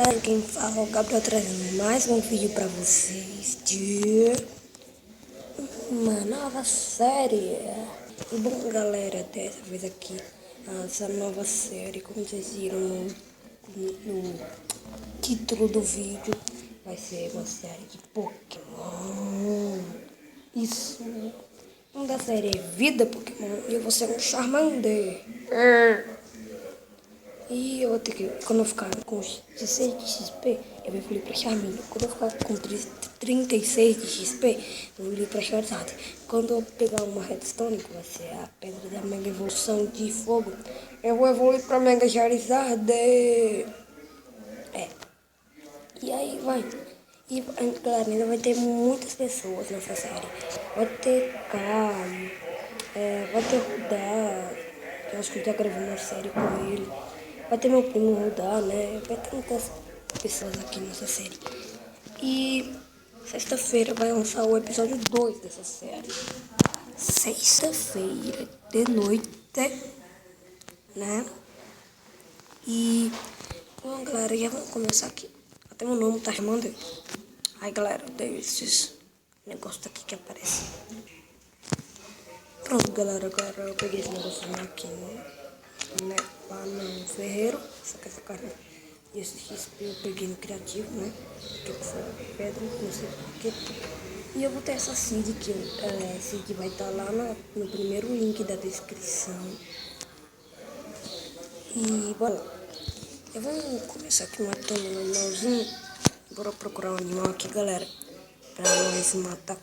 Galera, quem fala é o Gabriel trazendo mais um vídeo pra vocês de uma nova série. E bom, galera, dessa vez aqui, essa nova série, como vocês viram no título do vídeo, vai ser uma série de Pokémon. Isso, o nome da série é Vida Pokémon e eu vou ser um Charmander. E eu vou ter que, quando eu ficar com 16 de XP, eu vou evoluir pra Charmander. Quando eu ficar com 36 de XP, eu vou evoluir pra Charizard. Quando eu pegar uma Redstone, que vai ser a pedra da Mega Evolução de Fogo, eu vou evoluir pra Mega Charizard. E aí vai. E galera, ainda vai ter muitas pessoas nessa série. Vai ter Caio, vai ter Rudá, eu acho que eu já gravei uma série com ele. Vai ter meu primo Rudá, né? Vai ter muitas pessoas aqui nessa série. E sexta-feira vai lançar o episódio 2 dessa série. Sexta-feira de noite, né? E, bom, galera, já vamos começar aqui. Até meu nome tá chamando. Ai, galera, odeio esses negócios aqui que aparecem. Pronto, galera, agora eu peguei esse negocinho aqui, né? Lá no ferreiro, só que essa carne e esse XP eu peguei no criativo, né? Que foi pedra, não sei porquê. E eu vou ter essa seed que seed vai estar lá no primeiro link da descrição. E bora. Eu vou começar aqui matando um animalzinho. Bora procurar um animal aqui, galera, pra nós matar.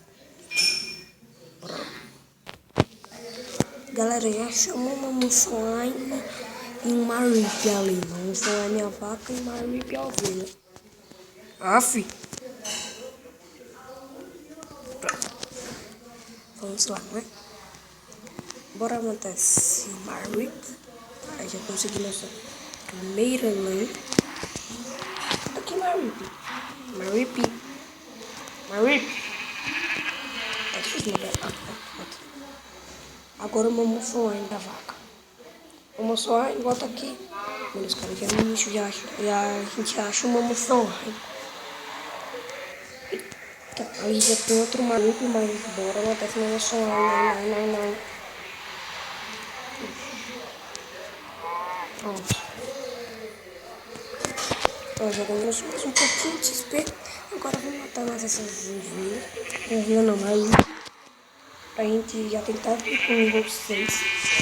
Bora. Galera, já chamou uma Mussolini e uma Rip ali. Uma Mussolini a vaca e uma Rip a ovelha. Aff. Vamos lá, né? Bora matar esse Marip. Aí já consegui nossa primeira lã. Aqui, Marip. Marip. Tá difícil, né? Agora o Mussolini da vaca. O Mussolini, volta aqui. Mano, os caras já no início já a gente acha uma Mussolini. Aí já tem outro maluco, mas bora matar esse Mussolini. Não. Pronto. Ó, jogamos mais um pouquinho de XP. Agora vamos matar mais essas ovelhas. Ovelha não, mas pra gente já tentar ir pro nível 6.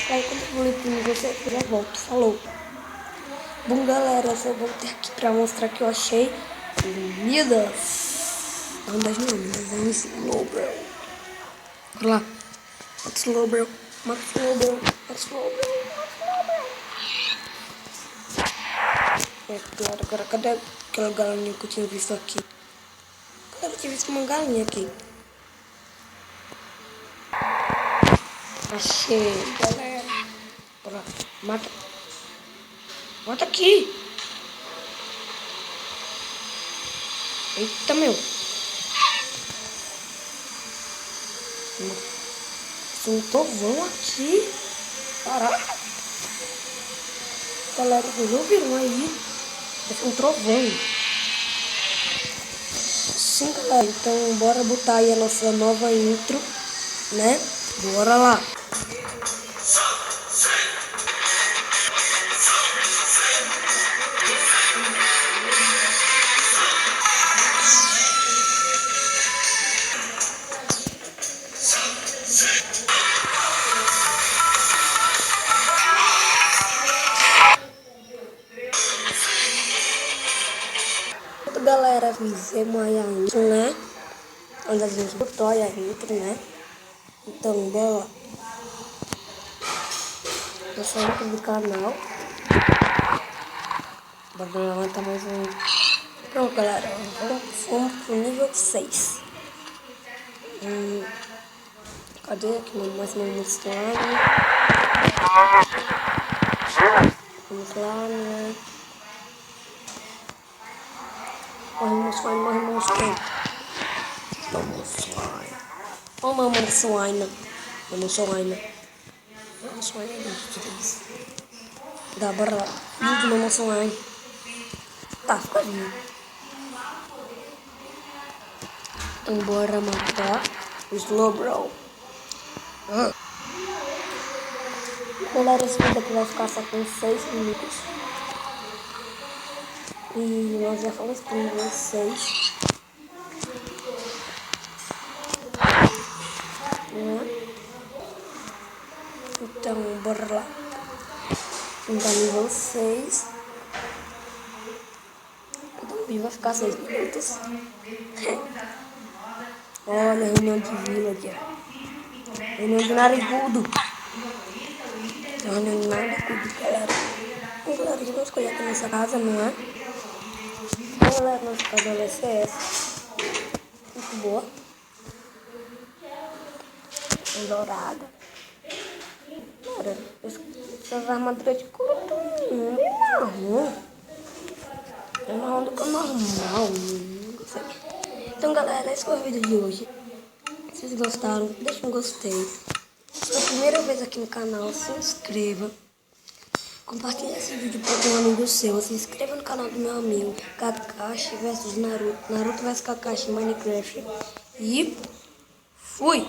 Aí quando eu vou ir pro nível 6, eu já volto. Falou. Bom, galera, eu só voltei aqui pra mostrar que eu achei Midas. Não, das não, mas é um Slowbro. Bora lá. Mata Slowbro. Claro, agora cadê aquela galinha que eu tinha visto aqui? Galera, eu tinha visto uma galinha aqui. Achei, galera. Bora, mata. Mata aqui. Eita, meu. Um trovão aqui. Caraca. Galera, vocês ouviram aí? Deve ser um trovão. Sim, galera. Então, bora botar aí a nossa nova intro, né? Bora lá. Galera, fizemos aí a intro, né? Onde a gente botou aí a intro, né? Então, bora lá. Essa intro do canal. Bora levantar mais um. Pronto, galera. Vamos pro nível 6. Cadê aqui mais uma Mussolini? Vamos lá, né? Morre Mussolini. Ó, uma Mussolini. Dá, bora lá. Vídeo uma Mussolini. Tá, fica vivo. Então bora matar o Slowbro. Galera, esse vídeo aqui vai ficar só com 6 minutos. E nós já falamos com vocês. Então, bora lá. Então, nível 6. Então, o vídeo vai ficar 6 minutos. Olha, reunião de vila aqui, ó. Reunião de narigudo. Reunião de narigudo, galera. E, galera, a gente vai escolher aqui nessa casa, não é? Então, galera, nossa casa vai ser essa. Muito boa. Dourada. Cara, essas armaduras de couro estão bem marrom. É marrom do que o normal. Não sei. Então, galera, esse foi o vídeo de hoje. Se vocês gostaram, deixa um gostei. Se é a primeira vez aqui no canal, se inscreva. Compartilhe esse vídeo para um amigo seu. Se inscreva no canal do meu amigo Kakashi vs Naruto. Naruto vs Kakashi Minecraft. E fui!